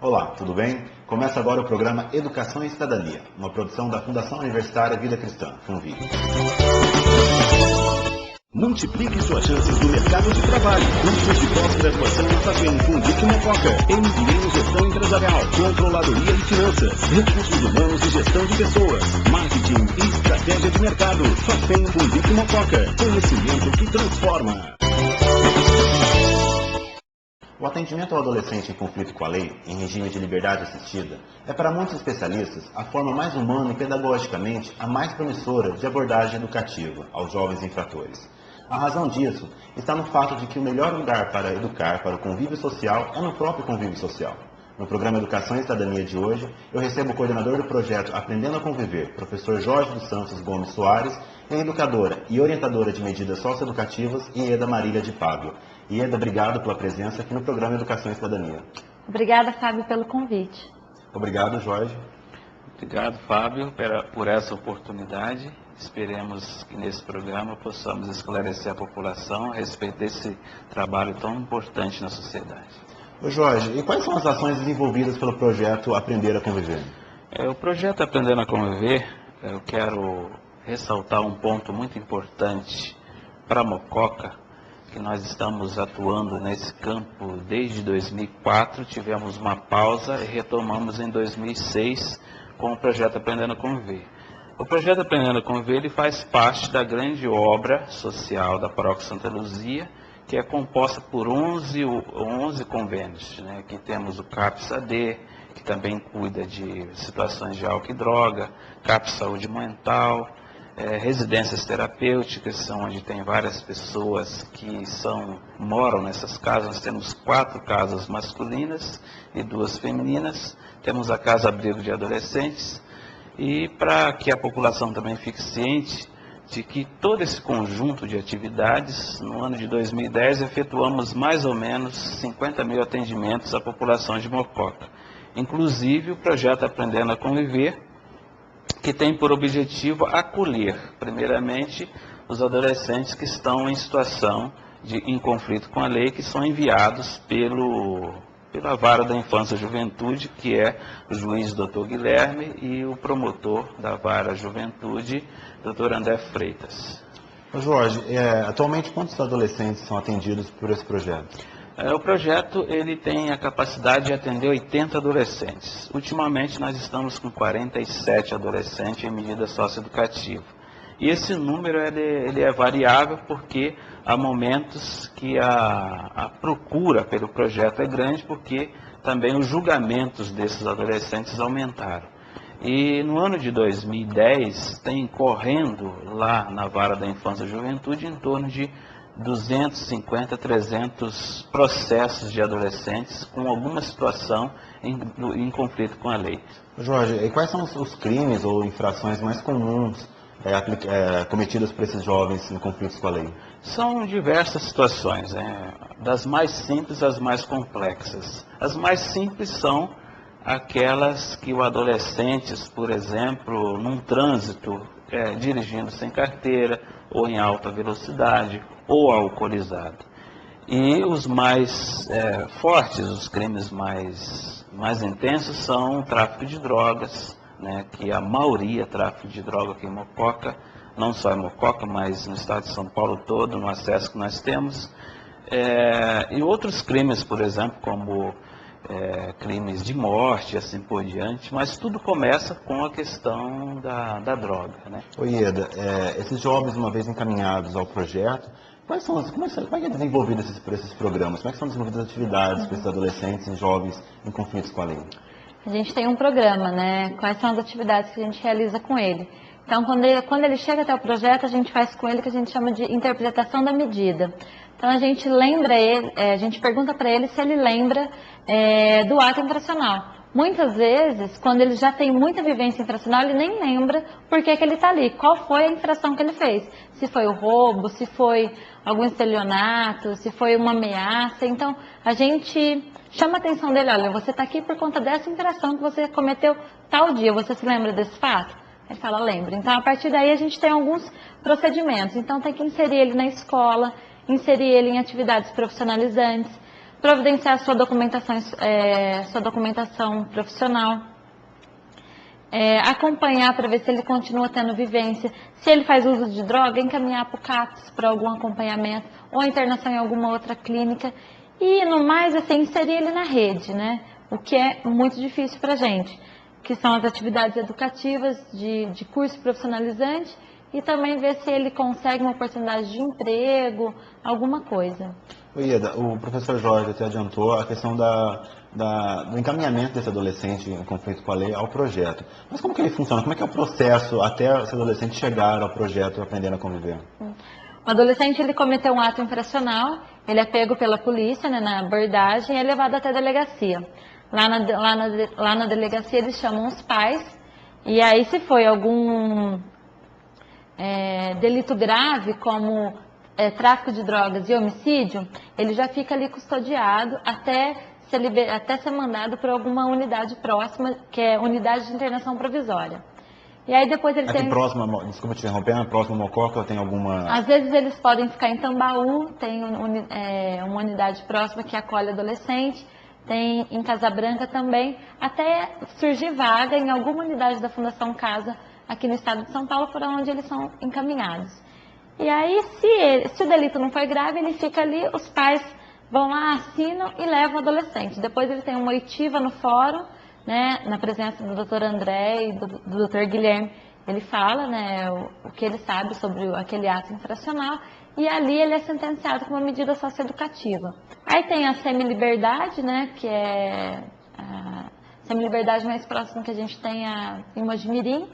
Olá, tudo bem? Começa agora o programa Educação e Cidadania, uma produção da Fundação Universitária Vida Cristã, Funvic. Multiplique suas chances no mercado de trabalho. Cursos de pós-graduação na FAPEM, Funvic e Mococa. MBA em Gestão Empresarial, Controladoria e Finanças, Recursos Humanos e Gestão de Pessoas, Marketing e Estratégia de Mercado. FAPEM, Funvic e Mococa. Conhecimento que transforma. O atendimento ao adolescente em conflito com a lei, em regime de liberdade assistida, é para muitos especialistas a forma mais humana e pedagogicamente a mais promissora de abordagem educativa aos jovens infratores. A razão disso está no fato de que o melhor lugar para educar para o convívio social é no próprio convívio social. No programa Educação e Cidadania de hoje, eu recebo o coordenador do projeto Aprendendo a Conviver, professor Jorge dos Santos Gomes Soares, e a educadora e orientadora de medidas socioeducativas, Ieda Marília de Pádua. Ieda, obrigado pela presença aqui no programa Educação e Cidadania. Obrigada, Fábio, pelo convite. Obrigado, Jorge. Obrigado, Fábio, por essa oportunidade. Esperemos que nesse programa possamos esclarecer a população a respeito desse trabalho tão importante na sociedade. Ô Jorge, e quais são as ações desenvolvidas pelo projeto Aprender a Conviver? O projeto Aprendendo a Conviver, eu quero ressaltar um ponto muito importante para a Mococa, que nós estamos atuando nesse campo desde 2004, tivemos uma pausa e retomamos em 2006 com o projeto Aprendendo a Conviver. O projeto Aprendendo a Conviver ele faz parte da grande obra social da Paróquia Santa Luzia, que é composta por 11 convênios, né? Aqui temos o CAPS-AD, que também cuida de situações de álcool e droga, CAPS Saúde Mental, residências terapêuticas, onde tem várias pessoas que moram nessas casas. Nós temos 4 casas masculinas e 2 femininas, temos a Casa Abrigo de Adolescentes, e para que a população também fique ciente de que todo esse conjunto de atividades, no ano de 2010, efetuamos mais ou menos 50 mil atendimentos à população de Mococa. Inclusive o projeto Aprendendo a Conviver, que tem por objetivo acolher, primeiramente, os adolescentes que estão em situação em conflito com a lei, que são enviados pela Vara da Infância e Juventude, que é o juiz Dr. Guilherme, e o promotor da Vara Juventude, Dr. André Freitas. Ô Jorge, atualmente quantos adolescentes são atendidos por esse projeto? O projeto ele tem a capacidade de atender 80 adolescentes. Ultimamente nós estamos com 47 adolescentes em medida socioeducativa. E esse número ele é variável porque há momentos que a procura pelo projeto é grande, porque também os julgamentos desses adolescentes aumentaram. E no ano de 2010 tem correndo lá na Vara da Infância e Juventude em torno de 250, 300 processos de adolescentes com alguma situação em conflito com a lei. Jorge, e quais são os crimes ou infrações mais comuns cometidas por esses jovens em conflitos com a lei? São diversas situações, das mais simples às mais complexas. As mais simples são aquelas que o adolescente, por exemplo, num trânsito, dirigindo sem carteira, ou em alta velocidade, ou alcoolizado. E os mais fortes, os crimes mais intensos são o tráfico de drogas, né, que a maioria é tráfico de droga aqui em Mococa, não só em Mococa, mas no estado de São Paulo todo, no acesso que nós temos. E outros crimes, por exemplo, como crimes de morte, assim por diante, mas tudo começa com a questão da droga, né? Ieda, esses jovens, uma vez encaminhados ao projeto, como é que é desenvolvido esses programas? Como é que são desenvolvidas as atividades para esses adolescentes e jovens em conflitos com a lei? A gente tem um programa, né? Quais são as atividades que a gente realiza com ele? Então, quando ele chega até o projeto, a gente faz com ele o que a gente chama de interpretação da medida. Então, a gente lembra ele, a gente pergunta para ele se ele lembra do ato infracional. Muitas vezes, quando ele já tem muita vivência infracional, ele nem lembra por que ele está ali, qual foi a infração que ele fez. Se foi o roubo, se foi algum estelionato, se foi uma ameaça. Então, a gente chama a atenção dele, olha, você está aqui por conta dessa infração que você cometeu tal dia, você se lembra desse fato? Ele fala, lembra. Então, a partir daí, a gente tem alguns procedimentos. Então, tem que inserir ele na escola, inserir ele em atividades profissionalizantes. providenciar sua documentação profissional, acompanhar para ver se ele continua tendo vivência, se ele faz uso de droga, encaminhar para o CAPS para algum acompanhamento, ou internação em alguma outra clínica, e no mais, assim, inserir ele na rede, né? O que é muito difícil para a gente, que são as atividades educativas de curso profissionalizante, e também ver se ele consegue uma oportunidade de emprego, alguma coisa. Ieda, o professor Jorge até adiantou a questão do encaminhamento desse adolescente em conflito com a lei ao projeto. Mas como que ele funciona? Como é que é o processo até esse adolescente chegar ao projeto Aprendendo a Conviver? O adolescente, ele cometeu um ato infracional, ele é pego pela polícia, né, na abordagem, e é levado até a delegacia. Lá na delegacia eles chamam os pais, e aí se foi algum delito grave, como tráfico de drogas e homicídio, ele já fica ali custodiado até ser mandado para alguma unidade próxima, que é unidade de internação provisória. E aí depois ele tem... Desculpa te interromper, próximo a Mococa tem alguma... Às vezes eles podem ficar em Tambaú, tem uma unidade próxima que acolhe adolescente, tem em Casa Branca também, até surgir vaga em alguma unidade da Fundação Casa aqui no estado de São Paulo, por onde eles são encaminhados. E aí, se o delito não foi grave, ele fica ali, os pais vão lá, assinam e levam o adolescente. Depois ele tem uma oitiva no fórum, né, na presença do Dr. André e do Dr. Guilherme. Ele fala, né, o que ele sabe sobre aquele ato infracional, e ali ele é sentenciado com uma medida socioeducativa. Aí tem a semi-liberdade, né, que é a semi-liberdade mais próxima que a gente tem em Mojimirim.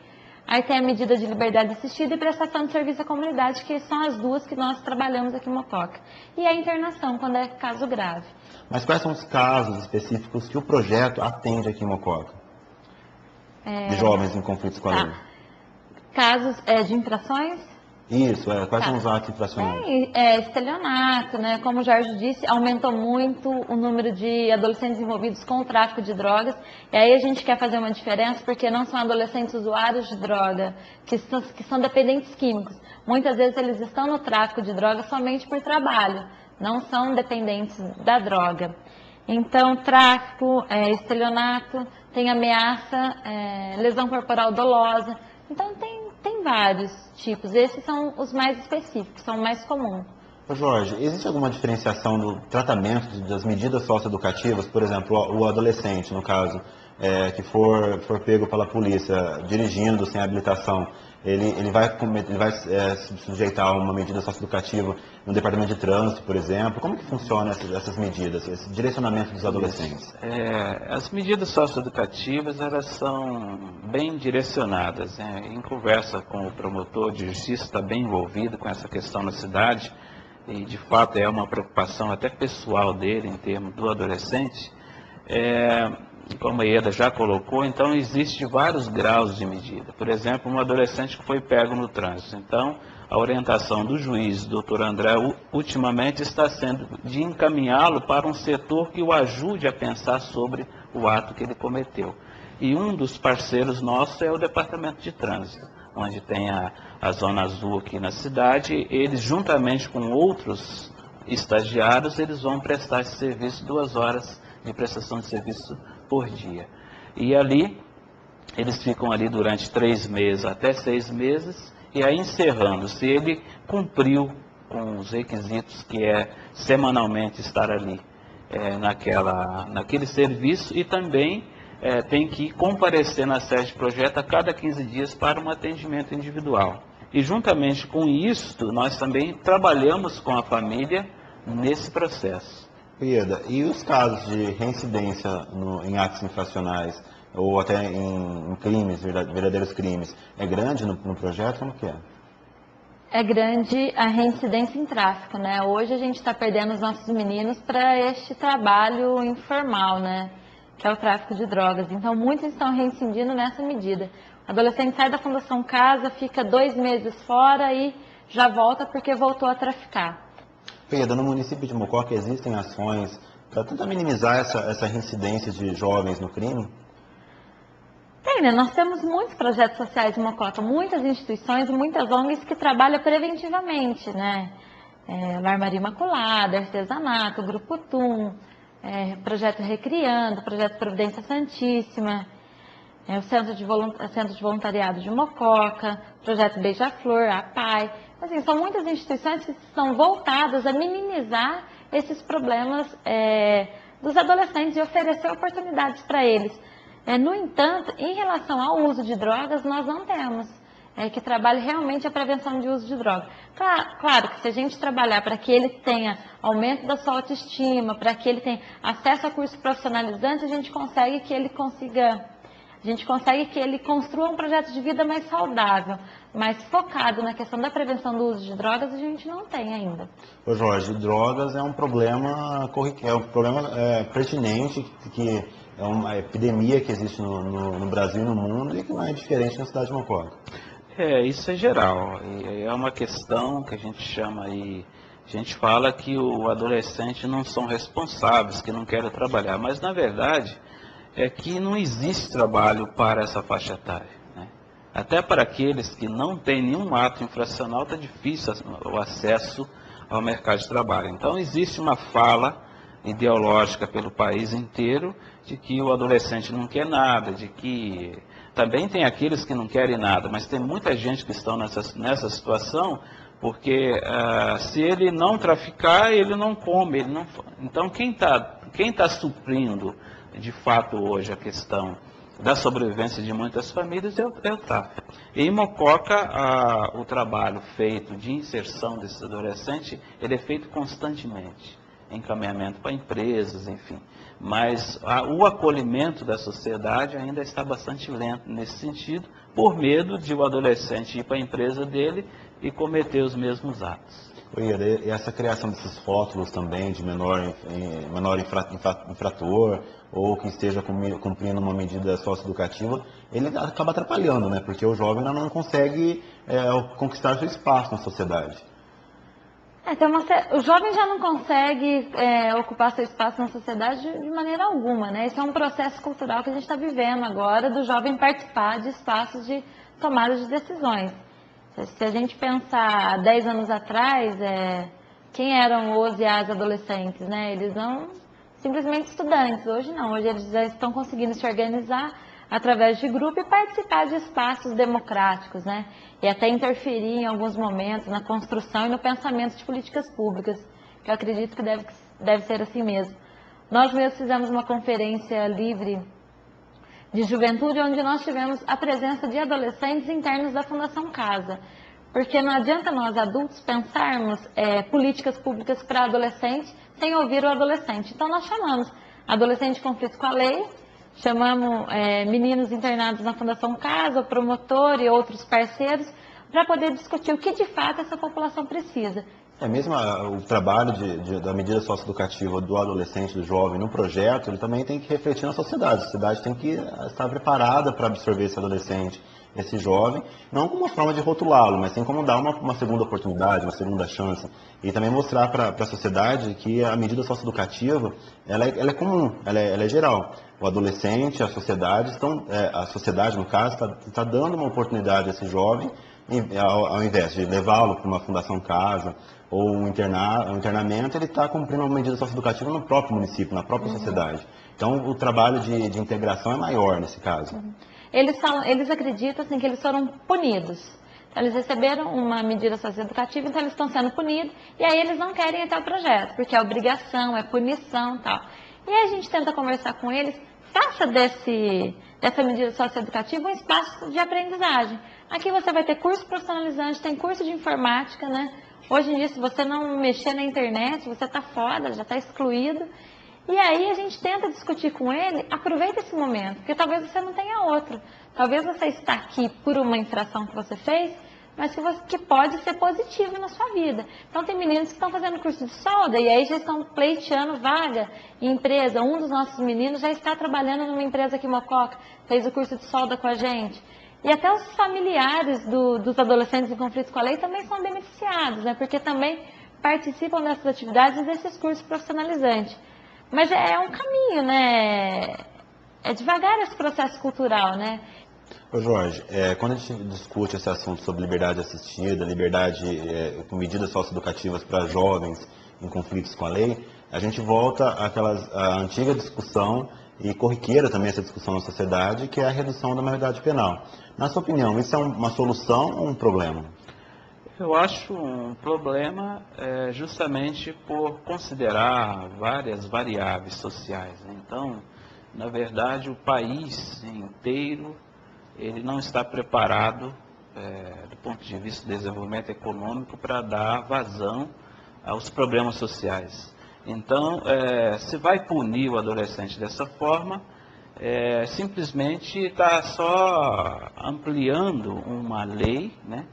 Aí tem a medida de liberdade assistida e prestação de serviço à comunidade, que são as duas que nós trabalhamos aqui em Mococa. E a internação, quando é caso grave. Mas quais são os casos específicos que o projeto atende aqui em Mococa? De jovens em conflitos com a lei. Casos de infrações? Isso, quais são os atos infracionais? Estelionato, né? Como o Jorge disse, aumentou muito o número de adolescentes envolvidos com o tráfico de drogas. E aí a gente quer fazer uma diferença, porque não são adolescentes usuários de droga, que são dependentes químicos. Muitas vezes eles estão no tráfico de drogas somente por trabalho, não são dependentes da droga. Então, tráfico, estelionato, tem ameaça, lesão corporal dolosa. Então, tem vários tipos. Esses são os mais específicos, são mais comuns. Jorge, existe alguma diferenciação do tratamento das medidas socioeducativas? Por exemplo, o adolescente, no caso, que for pego pela polícia dirigindo sem habilitação, ele vai se sujeitar a uma medida socioeducativa no departamento de trânsito, por exemplo? Como que funcionam essas medidas, esse direcionamento dos adolescentes? As medidas socioeducativas, elas são bem direcionadas, né? Em conversa com o promotor de justiça, está bem envolvido com essa questão na cidade, e de fato é uma preocupação até pessoal dele em termos do adolescente. Como a Ieda já colocou, então existe vários graus de medida. Por exemplo, um adolescente que foi pego no trânsito. Então, a orientação do juiz, Dr. André, ultimamente está sendo de encaminhá-lo para um setor que o ajude a pensar sobre o ato que ele cometeu. E um dos parceiros nossos é o Departamento de Trânsito, onde tem a Zona Azul aqui na cidade. Eles, juntamente com outros estagiários, eles vão prestar esse serviço, 2 horas de prestação de serviço por dia. E ali, eles ficam ali durante 3 meses até 6 meses, e aí encerrando, se ele cumpriu com os requisitos que é semanalmente estar ali naquele serviço, e também tem que comparecer na sede de projeto a cada 15 dias para um atendimento individual. E juntamente com isso, nós também trabalhamos com a família nesse processo. Ieda, e os casos de reincidência em atos infracionais, ou até em crimes, verdadeiros crimes, é grande no projeto? Como que é? É grande a reincidência em tráfico, né? Hoje a gente está perdendo os nossos meninos para este trabalho informal, né? Que é o tráfico de drogas. Então, muitos estão reincidindo nessa medida. O adolescente sai da Fundação Casa, fica 2 meses fora e já volta porque voltou a traficar. Ieda, no município de Mococa existem ações para tentar minimizar essa reincidência de jovens no crime? Tem, né? Nós temos muitos projetos sociais em Mococa, muitas instituições e muitas ONGs que trabalham preventivamente, né? Lar Maria Imaculada, Artesanato, Grupo TUM, projeto Recriando, projeto Providência Santíssima, o Centro de Voluntariado de Mococa, projeto Beija-Flor, a PAI. Assim, são muitas instituições que estão voltadas a minimizar esses problemas dos adolescentes e oferecer oportunidades para eles. No entanto, em relação ao uso de drogas, nós não temos que trabalhe realmente a prevenção de uso de drogas. Claro que se a gente trabalhar para que ele tenha aumento da sua autoestima, para que ele tenha acesso a cursos profissionalizantes, a gente consegue que ele construa um projeto de vida mais saudável, mas focado na questão da prevenção do uso de drogas, a gente não tem ainda. Ô Jorge, drogas é um problema corriqueiro, é um problema pertinente, que é uma epidemia que existe no Brasil e no mundo e que não é diferente na cidade de Mococa. Isso é geral, e é uma questão que a gente chama aí, a gente fala que o adolescente não são responsáveis, que não querem trabalhar, mas na verdade é que não existe trabalho para essa faixa etária, né? Até para aqueles que não têm nenhum ato infracional está difícil o acesso ao mercado de trabalho. Então existe uma fala ideológica pelo país inteiro de que o adolescente não quer nada, de que também tem aqueles que não querem nada, mas tem muita gente que estão nessa situação porque se ele não traficar, ele não come, ele não... Então quem tá suprindo de fato hoje a questão da sobrevivência de muitas famílias é o tráfico. Em Mococa, o trabalho feito de inserção desses adolescentes, ele é feito constantemente, encaminhamento para empresas, enfim. Mas o acolhimento da sociedade ainda está bastante lento nesse sentido, por medo de o adolescente ir para a empresa dele e cometer os mesmos atos. E essa criação desses rótulos também de menor infrator ou que esteja cumprindo uma medida socioeducativa, ele acaba atrapalhando, né? Porque o jovem ainda não consegue conquistar seu espaço na sociedade. O jovem já não consegue ocupar seu espaço na sociedade de maneira alguma, né? Esse é um processo cultural que a gente está vivendo agora, do jovem participar de espaços de tomada de decisões. Se a gente pensar 10 anos atrás, quem eram os e as adolescentes, né? Eles eram simplesmente estudantes. Hoje não, hoje eles já estão conseguindo se organizar através de grupo e participar de espaços democráticos, né? E até interferir em alguns momentos na construção e no pensamento de políticas públicas, que eu acredito que deve ser assim mesmo. Nós mesmos fizemos uma conferência livre de juventude, onde nós tivemos a presença de adolescentes internos da Fundação Casa. Porque não adianta nós, adultos, pensarmos políticas públicas para adolescente sem ouvir o adolescente. Então nós chamamos adolescente de conflito com a lei, chamamos meninos internados na Fundação Casa, o promotor e outros parceiros, para poder discutir o que de fato essa população precisa. Mesmo o trabalho da medida socioeducativa do adolescente, do jovem, no projeto, ele também tem que refletir na sociedade. A sociedade tem que estar preparada para absorver esse adolescente, esse jovem, não como uma forma de rotulá-lo, mas sim como dar uma segunda oportunidade, uma segunda chance. E também mostrar para a sociedade que a medida socioeducativa, ela é comum, ela é geral. O adolescente, a sociedade no caso, está dando uma oportunidade a esse jovem, ao invés de levá-lo para uma Fundação Casa ou um internamento, ele está cumprindo uma medida socioeducativa no próprio município, na própria sociedade. Então, o trabalho de integração é maior nesse caso. Eles acreditam assim, que eles foram punidos. Então, eles receberam uma medida socioeducativa, então eles estão sendo punidos, e aí eles não querem ir até o projeto, porque é obrigação, é punição e tal. E aí a gente tenta conversar com eles, faça dessa medida socioeducativa um espaço de aprendizagem. Aqui você vai ter curso profissionalizante, tem curso de informática, né? Hoje em dia, se você não mexer na internet, você está fora, já está excluído. E aí a gente tenta discutir com ele, aproveita esse momento, porque talvez você não tenha outro. Talvez você está aqui por uma infração que você fez, mas que pode ser positivo na sua vida. Então tem meninos que estão fazendo curso de solda e aí já estão pleiteando vaga em empresa. Um dos nossos meninos já está trabalhando numa empresa aqui em Mococa, fez o curso de solda com a gente. E até os familiares dos adolescentes em conflito com a lei também são beneficiados, né? Porque também participam dessas atividades e desses cursos profissionalizantes. Mas é um caminho, né? É devagar esse processo cultural, né? Ô Jorge, quando a gente discute esse assunto sobre liberdade assistida, liberdade com medidas socioeducativas para jovens em conflitos com a lei, A gente volta à antiga discussão, e corriqueira também essa discussão na sociedade, que é a redução da maioridade penal. Na sua opinião, isso é uma solução ou um problema? Eu acho um problema justamente por considerar várias variáveis sociais, né? Então, na verdade, o país inteiro ele não está preparado, do ponto de vista do desenvolvimento econômico, para dar vazão aos problemas sociais. Então, se vai punir o adolescente dessa forma, simplesmente está só ampliando uma lei, né,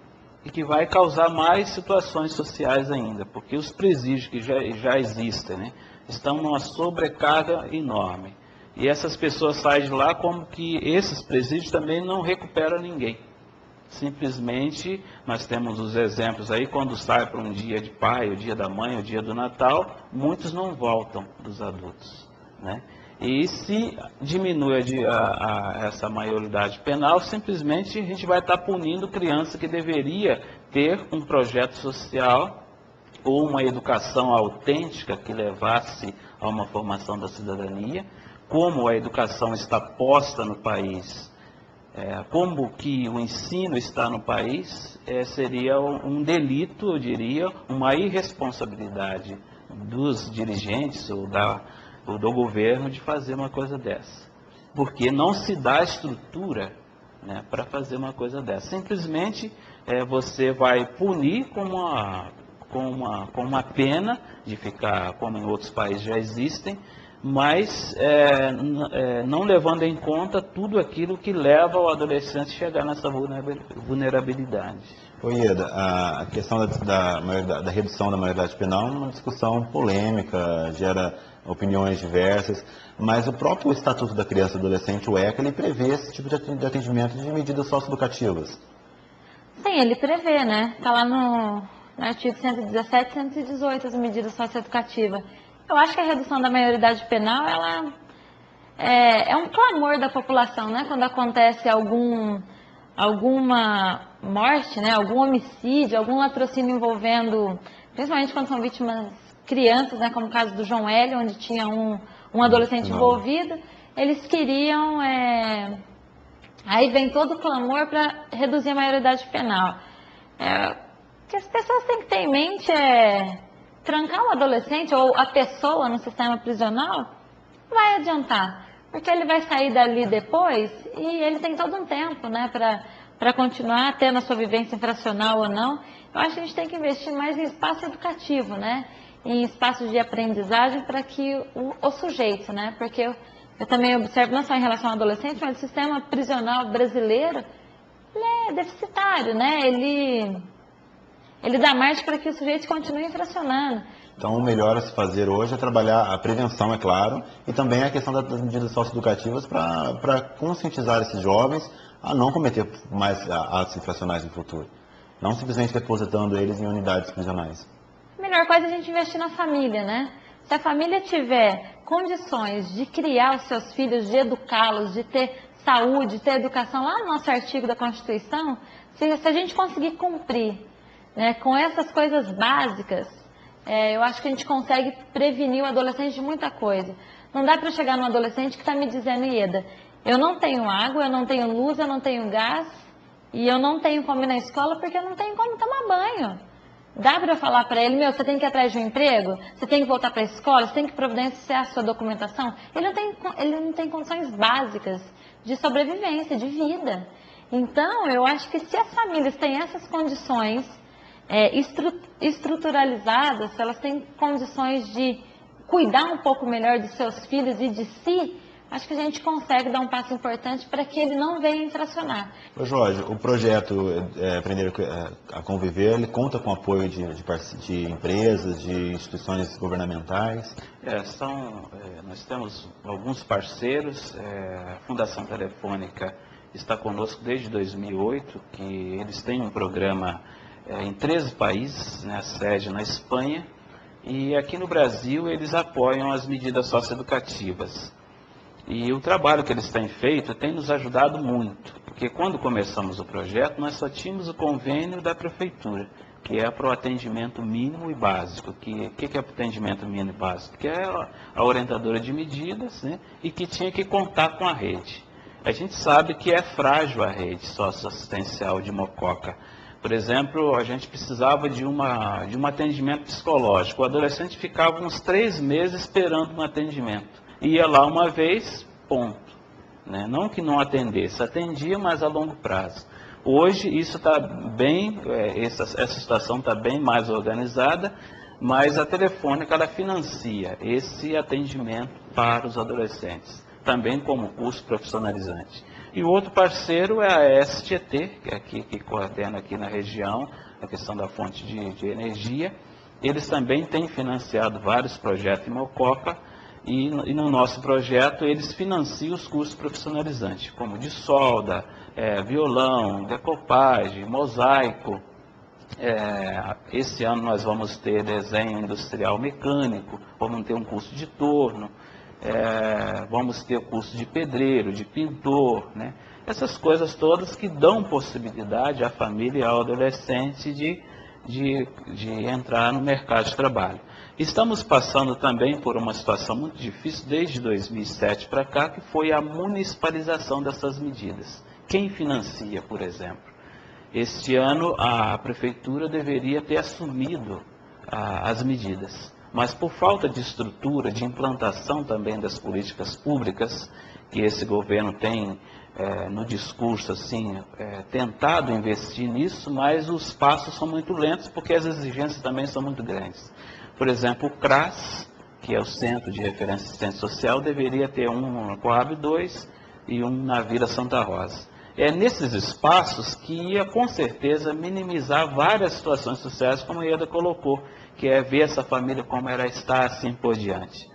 e que vai causar mais situações sociais ainda, porque os presídios que já existem, né, estão numa sobrecarga enorme. E essas pessoas saem de lá como que esses presídios também não recuperam ninguém. Simplesmente, nós temos os exemplos aí, quando sai para um dia de pai, o dia da mãe, o dia do Natal, muitos não voltam dos adultos, né? E se diminui essa maioridade penal, simplesmente a gente vai estar punindo criança que deveria ter um projeto social ou uma educação autêntica que levasse a uma formação da cidadania. Como a educação está posta no país, como que o ensino está no país, seria um delito, eu diria, uma irresponsabilidade dos dirigentes ou do governo de fazer uma coisa dessa. Porque não se dá estrutura, né, para fazer uma coisa dessa. Simplesmente você vai punir com uma pena de ficar, como em outros países já existem, mas não levando em conta tudo aquilo que leva o adolescente a chegar nessa vulnerabilidade. Ieda, a questão da redução da maioridade penal é uma discussão polêmica, gera opiniões diversas, mas o próprio Estatuto da Criança e Adolescente, o ECA, ele prevê esse tipo de atendimento de medidas socioeducativas. Sim, ele prevê, né? Está lá no artigo 117 e 118, as medidas socioeducativas. Eu acho que a redução da maioridade penal, ela é um clamor da população, né? Quando acontece alguma morte, né? Algum homicídio, algum latrocínio envolvendo, principalmente quando são vítimas crianças, né? Como o caso do João Hélio, onde tinha um adolescente envolvido, eles queriam... Aí vem todo o clamor para reduzir a maioridade penal. O que as pessoas têm que ter em mente trancar o adolescente ou a pessoa no sistema prisional vai adiantar, porque ele vai sair dali depois e ele tem todo um tempo, né, para continuar tendo a sua vivência infracional ou não. Eu acho que a gente tem que investir mais em espaço educativo, né, em espaços de aprendizagem para que o sujeito, né, porque eu também observo, não só em relação ao adolescente, mas o sistema prisional brasileiro, ele é deficitário, né, ele dá margem para que o sujeito continue infracionando. Então, o melhor a se fazer hoje é trabalhar a prevenção, é claro, e também a questão das medidas socioeducativas para conscientizar esses jovens a não cometer mais atos infracionais no futuro. Não simplesmente depositando eles em unidades prisionais. A melhor coisa é a gente investir na família, né? Se a família tiver condições de criar os seus filhos, de educá-los, de ter saúde, de ter educação, lá no nosso artigo da Constituição, se a gente conseguir cumprir, né, com essas coisas básicas, eu acho que a gente consegue prevenir o adolescente de muita coisa. Não dá para chegar no adolescente que está me dizendo, Ieda, eu não tenho água, eu não tenho luz, eu não tenho gás, e eu não tenho como ir na escola porque eu não tenho como tomar banho. Dá para eu falar para ele, você tem que ir atrás de um emprego, você tem que voltar para a escola, você tem que providenciar a sua documentação. Ele não tem condições básicas de sobrevivência, de vida. Então, eu acho que se as famílias têm essas condições estruturalizadas, se elas têm condições de cuidar um pouco melhor dos seus filhos e de si, acho que a gente consegue dar um passo importante para que ele não venha infracionar. Jorge, o projeto Aprender a Conviver, ele conta com o apoio de empresas, de instituições governamentais? Nós temos alguns parceiros, a Fundação Telefônica está conosco desde 2008, que eles têm um programa em 13 países, né, a sede na Espanha, e aqui no Brasil eles apoiam as medidas socioeducativas. E o trabalho que eles têm feito tem nos ajudado muito, porque quando começamos o projeto nós só tínhamos o convênio da prefeitura. que é para o atendimento mínimo e básico. O que é o atendimento mínimo e básico? Que é a orientadora de medidas, né, e que tinha que contar com a rede. A gente sabe que é frágil a rede socioassistencial de Mococa. Por exemplo, a gente precisava de um atendimento psicológico. O adolescente ficava uns 3 meses esperando um atendimento. Ia lá uma vez, ponto. Né? Não que não atendesse, atendia, mas a longo prazo. Hoje isso está bem, essa situação está bem mais organizada, mas a Telefônica ela financia esse atendimento para os adolescentes, também como curso profissionalizante. E o outro parceiro é a SGT, que é aqui que coordena aqui na região a questão da fonte de energia. Eles também têm financiado vários projetos em Mococa, e no nosso projeto eles financiam os cursos profissionalizantes, como de solda, violão, decopagem, mosaico. Esse ano nós vamos ter desenho industrial mecânico, vamos ter um curso de torno, vamos ter o curso de pedreiro, de pintor, né? Essas coisas todas que dão possibilidade à família e ao adolescente de entrar no mercado de trabalho. Estamos passando também por uma situação muito difícil desde 2007 para cá, que foi a municipalização dessas medidas. Quem financia, por exemplo? Este ano a prefeitura deveria ter assumido as medidas, mas por falta de estrutura, de implantação também das políticas públicas, que esse governo tem no discurso assim, tentado investir nisso, mas os passos são muito lentos porque as exigências também são muito grandes. Por exemplo, o CRAS, que é o Centro de Referência e Assistência Social, deveria ter um na Coab 2 e um na Vila Santa Rosa. É nesses espaços que ia, com certeza, minimizar várias situações sociais, como a Ieda colocou, que é ver essa família como ela está, assim por diante.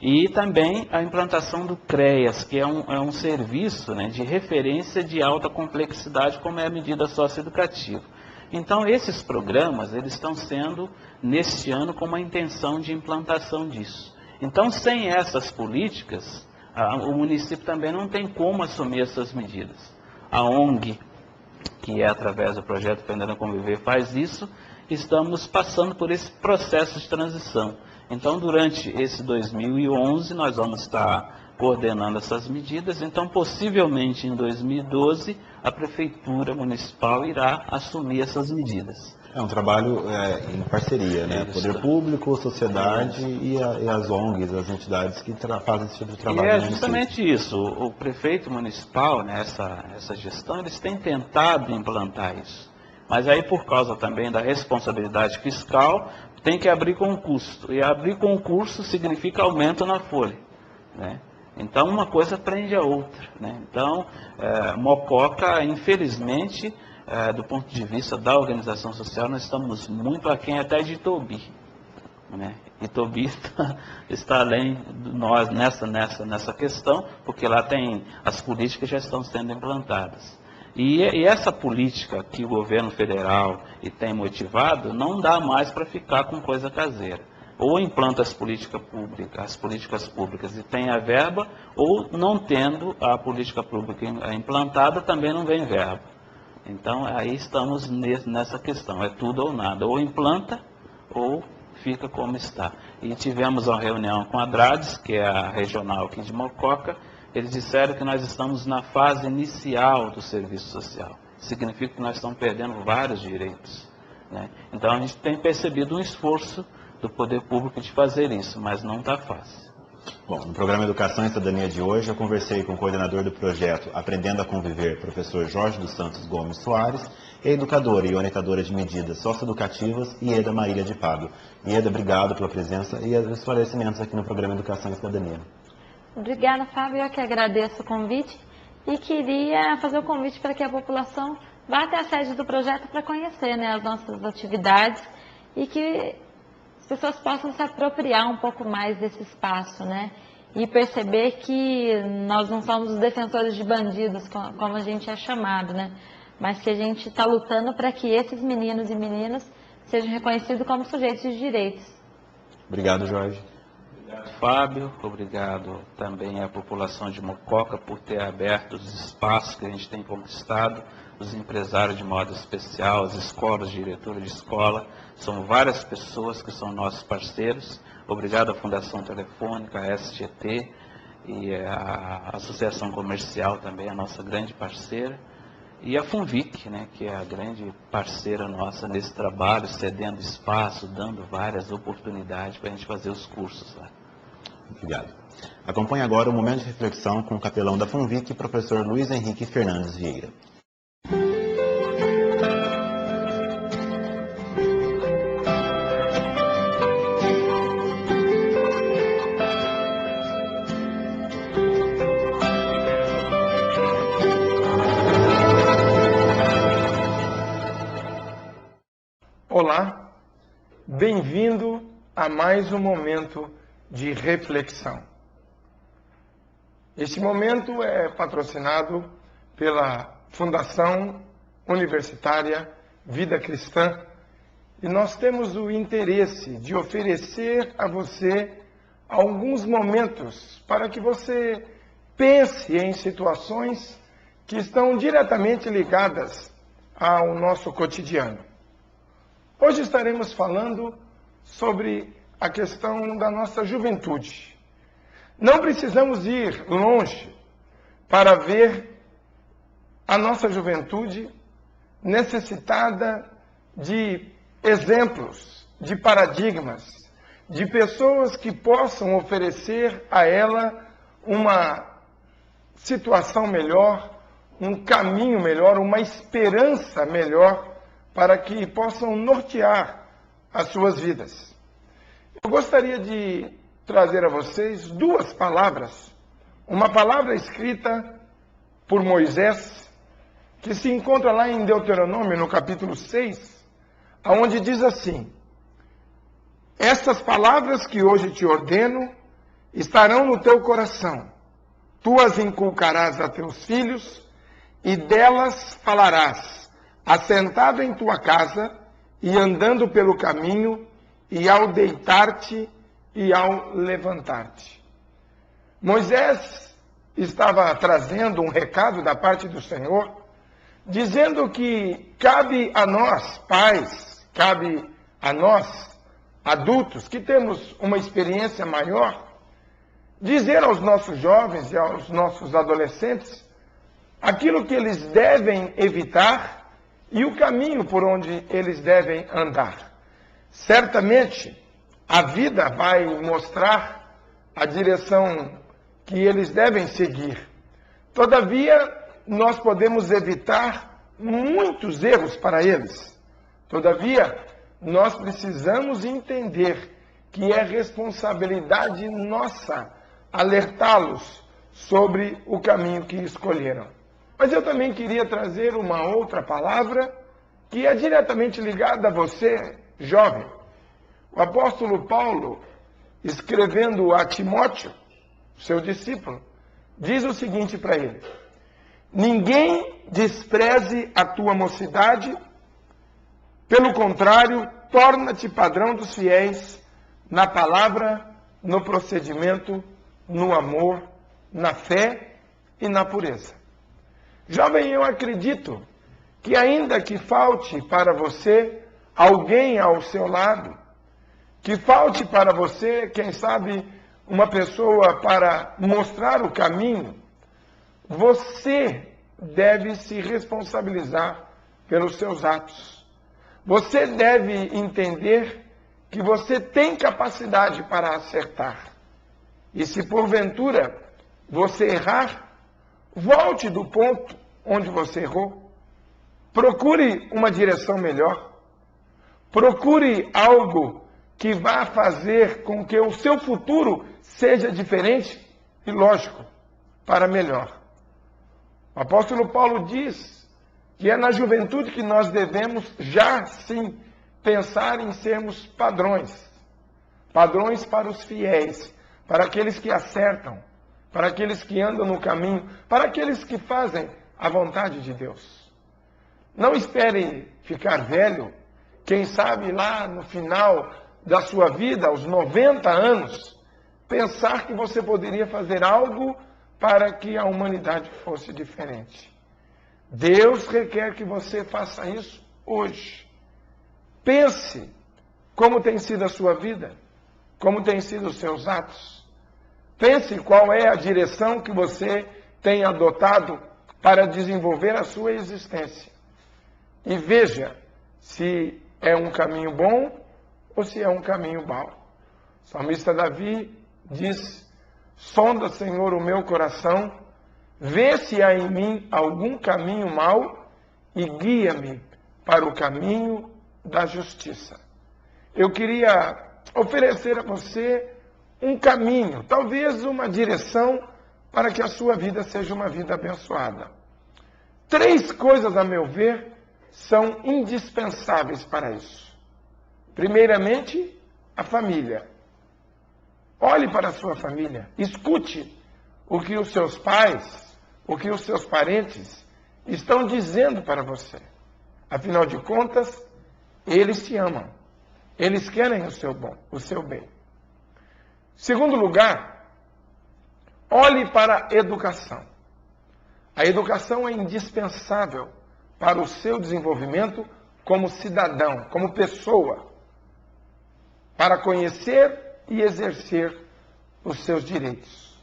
E também a implantação do CREAS, que é um serviço, né, de referência de alta complexidade, como é a medida socioeducativa. Então, esses programas, eles estão sendo, neste ano, com uma intenção de implantação disso. Então, sem essas políticas, o município também não tem como assumir essas medidas. A ONG, que é através do projeto Aprendendo a Conviver, faz isso. Estamos passando por esse processo de transição. Então, durante esse 2011, nós vamos estar coordenando essas medidas. Então, possivelmente, em 2012, a Prefeitura Municipal irá assumir essas medidas. É um trabalho em parceria, né? Poder público, sociedade e as ONGs, as entidades que fazem esse tipo de trabalho. E é justamente isso. O prefeito municipal, né, essa gestão, eles têm tentado implantar isso. Mas aí, por causa também da responsabilidade fiscal, tem que abrir concurso. E abrir concurso significa aumento na folha, né? Então, uma coisa prende a outra, né? Então, Mococa, infelizmente, do ponto de vista da organização social, nós estamos muito aquém até de Itobi, né? Itobi está além de nós nessa questão, porque lá tem as políticas já estão sendo implantadas. E essa política que o governo federal tem motivado, não dá mais para ficar com coisa caseira. Ou implanta as políticas públicas e tem a verba, ou não tendo a política pública implantada, também não vem verba. Então, aí estamos nessa questão, é tudo ou nada, ou implanta, ou fica como está. E tivemos uma reunião com a DRADES, que é a regional aqui de Mococa. Eles disseram que nós estamos na fase inicial do serviço social. Significa que nós estamos perdendo vários direitos, né? Então, a gente tem percebido um esforço do poder público de fazer isso, mas não está fácil. Bom, no programa Educação e Cidadania de hoje, eu conversei com o coordenador do projeto Aprendendo a Conviver, professor Jorge dos Santos Gomes Soares, e a educadora e orientadora de medidas socioeducativas, Ieda Marília de Pádua. Ieda, obrigado pela presença e os esclarecimentos aqui no programa Educação e Cidadania. Obrigada, Fábio. Eu que agradeço o convite e queria fazer o convite para que a população vá até a sede do projeto para conhecer, né, as nossas atividades e que as pessoas possam se apropriar um pouco mais desse espaço, né, e perceber que nós não somos os defensores de bandidos, como a gente é chamado, né, mas que a gente está lutando para que esses meninos e meninas sejam reconhecidos como sujeitos de direitos. Obrigado, Jorge. Fábio, obrigado também à população de Mococa por ter aberto os espaços que a gente tem conquistado, os empresários de modo especial, as escolas, diretores de escola, são várias pessoas que são nossos parceiros. Obrigado à Fundação Telefônica, à SGT e à Associação Comercial também, a nossa grande parceira. E a Funvic, né, que é a grande parceira nossa nesse trabalho, cedendo espaço, dando várias oportunidades para a gente fazer os cursos lá. Obrigado. Acompanhe agora o momento de reflexão com o capelão da Funvic, professor Luiz Henrique Fernandes Vieira. Olá, bem-vindo a mais um momento de reflexão. Este momento é patrocinado pela Fundação Universitária Vida Cristã e nós temos o interesse de oferecer a você alguns momentos para que você pense em situações que estão diretamente ligadas ao nosso cotidiano. Hoje estaremos falando sobre a questão da nossa juventude. Não precisamos ir longe para ver a nossa juventude necessitada de exemplos, de paradigmas, de pessoas que possam oferecer a ela uma situação melhor, um caminho melhor, uma esperança melhor, para que possam nortear as suas vidas. Eu gostaria de trazer a vocês duas palavras. Uma palavra escrita por Moisés, que se encontra lá em Deuteronômio, no capítulo 6, onde diz assim: estas palavras que hoje te ordeno estarão no teu coração. Tu as inculcarás a teus filhos e delas falarás, assentado em tua casa e andando pelo caminho, e ao deitar-te e ao levantar-te. Moisés estava trazendo um recado da parte do Senhor, dizendo que cabe a nós, pais, cabe a nós, adultos, que temos uma experiência maior, dizer aos nossos jovens e aos nossos adolescentes aquilo que eles devem evitar e o caminho por onde eles devem andar. Certamente, a vida vai mostrar a direção que eles devem seguir. Todavia, nós podemos evitar muitos erros para eles. Todavia, nós precisamos entender que é responsabilidade nossa alertá-los sobre o caminho que escolheram. Mas eu também queria trazer uma outra palavra que é diretamente ligada a você, jovem. O apóstolo Paulo, escrevendo a Timóteo, seu discípulo, diz o seguinte para ele: ninguém despreze a tua mocidade, pelo contrário, torna-te padrão dos fiéis na palavra, no procedimento, no amor, na fé e na pureza. Jovem, eu acredito que ainda que falte para você alguém ao seu lado, que falte para você, quem sabe, uma pessoa para mostrar o caminho, você deve se responsabilizar pelos seus atos. Você deve entender que você tem capacidade para acertar. E se porventura você errar, volte do ponto onde você errou. Procure uma direção melhor. Procure algo que vá fazer com que o seu futuro seja diferente e, lógico, para melhor. O apóstolo Paulo diz que é na juventude que nós devemos já sim pensar em sermos padrões. Padrões para os fiéis, para aqueles que acertam, para aqueles que andam no caminho, para aqueles que fazem a vontade de Deus. Não espere ficar velho, quem sabe lá no final da sua vida, aos 90 anos, pensar que você poderia fazer algo para que a humanidade fosse diferente. Deus requer que você faça isso hoje. Pense como tem sido a sua vida, como têm sido os seus atos. Pense qual é a direção que você tem adotado para desenvolver a sua existência. E veja se é um caminho bom ou se é um caminho mau. O salmista Davi diz: sonda, Senhor, o meu coração, vê se há em mim algum caminho mau e guia-me para o caminho da justiça. Eu queria oferecer a você um caminho, talvez uma direção para que a sua vida seja uma vida abençoada. 3 coisas, a meu ver, são indispensáveis para isso. Primeiramente, a família. Olhe para a sua família, escute o que os seus pais, o que os seus parentes estão dizendo para você. Afinal de contas, eles te amam. Eles querem o seu bem. Segundo lugar, olhe para a educação. A educação é indispensável para o seu desenvolvimento como cidadão, como pessoa, para conhecer e exercer os seus direitos.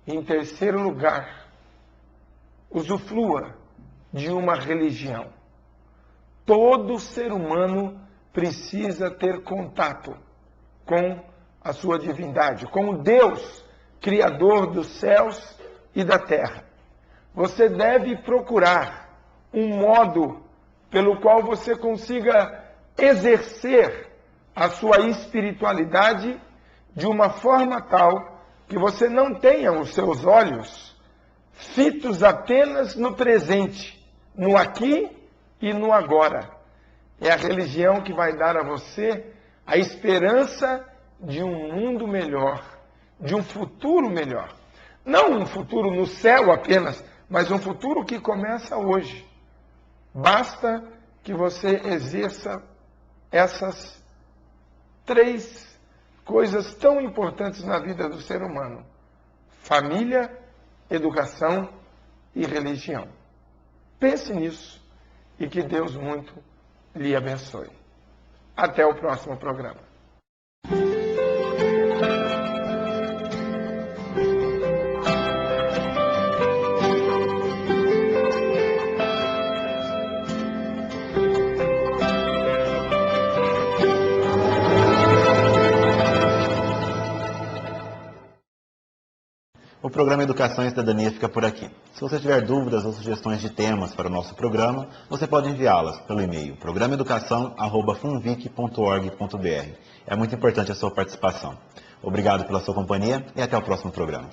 Em terceiro lugar, usufrua de uma religião. Todo ser humano precisa ter contato com a sua divindade, com o Deus, Criador dos céus e da terra. Você deve procurar um modo pelo qual você consiga exercer a sua espiritualidade de uma forma tal que você não tenha os seus olhos fitos apenas no presente, no aqui e no agora. É a religião que vai dar a você a esperança de um mundo melhor, de um futuro melhor. Não um futuro no céu apenas, mas um futuro que começa hoje. Basta que você exerça essas 3 coisas tão importantes na vida do ser humano: família, educação e religião. Pense nisso e que Deus muito lhe abençoe. Até o próximo programa. O programa Educação e Cidadania fica por aqui. Se você tiver dúvidas ou sugestões de temas para o nosso programa, você pode enviá-las pelo e-mail programaeducação@funvic.org.br. É muito importante a sua participação. Obrigado pela sua companhia e até o próximo programa.